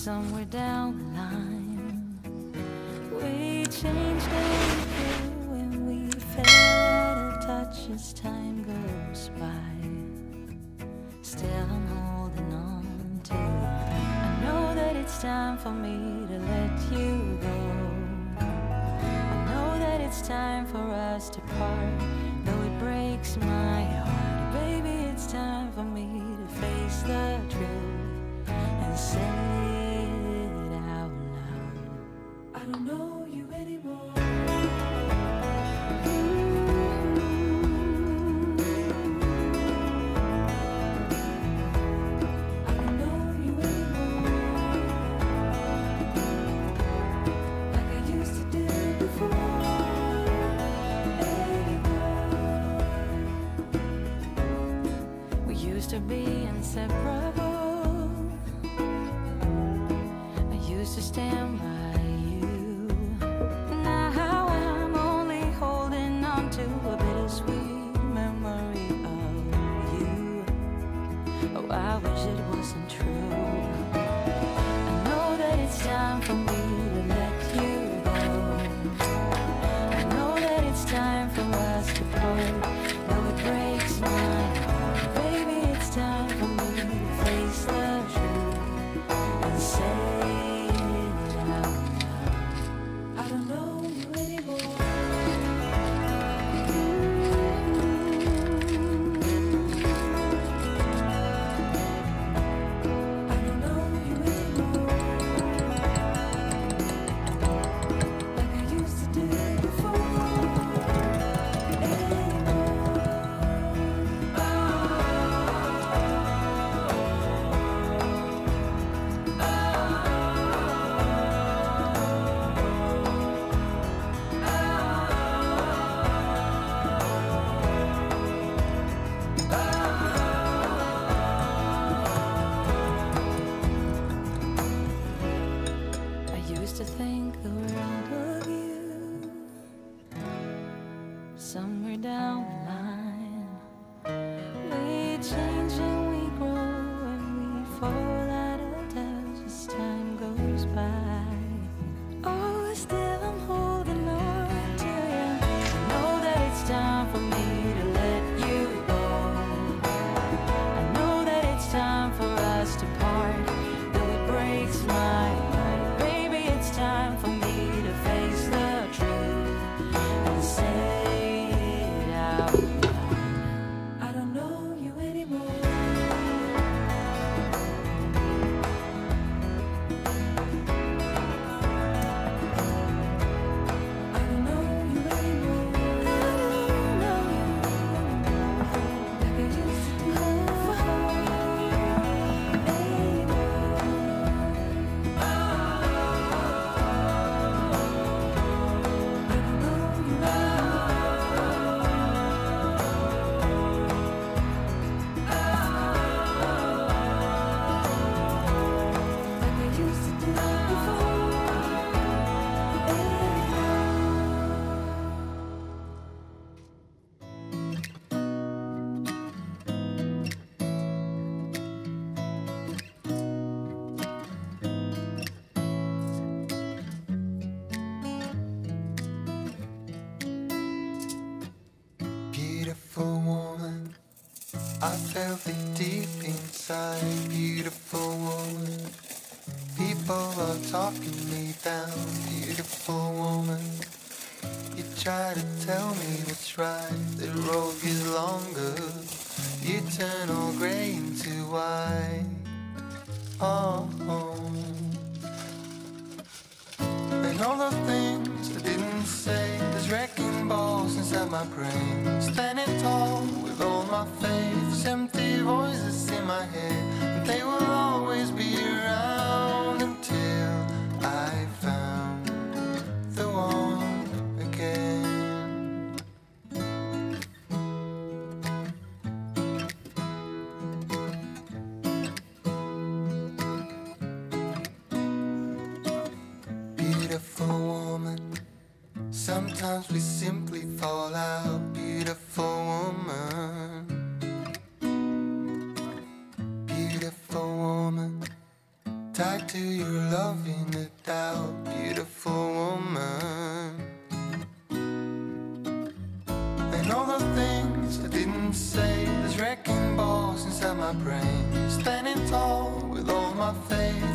somewhere down the line. We changed and we grew and we fell out of touch as time goes by. Still I'm holding on to you. I know that it's time for me to let you go. I know that it's time for us to part, though it breaks my heart. Baby, it's time for me to face the truth and say it out loud. I don't know you anymore. To be inseparable, I used to stand by you. Now I'm only holding on to a bittersweet memory of you. Oh, I wish it wasn't true. I know that it's time for me to let you go. I know that it's time for us to part, though it breaks my heart. Time for me to face the truth and say it out loud. I don't know you anymore. I don't know you anymore, like I used to do before. To think the world of you. Somewhere down the line, we change and we grow and we fall out of touch as time goes by. Oh, still I'm holding on to you. I know that it's time for me to let you go. I know that it's time for us to part, though it breaks my heart. Time for me to face the truth and say it out loud. I don't know you anymore. I don't know you anymore. I don't know you like I used to do before. Beautiful woman, I felt it deep inside. Beautiful woman, people are talking me down. Beautiful woman, you try to tell me what's right. The road gets longer, you turn all grey into white. Oh, and all the things I didn't say, there's wrecking balls inside my brain. Standing tall with all my faith, empty voices in my head, and they will always be around until I found the one again. Beautiful woman, sometimes we simply fall out. Beautiful woman, beautiful woman, tied to your face.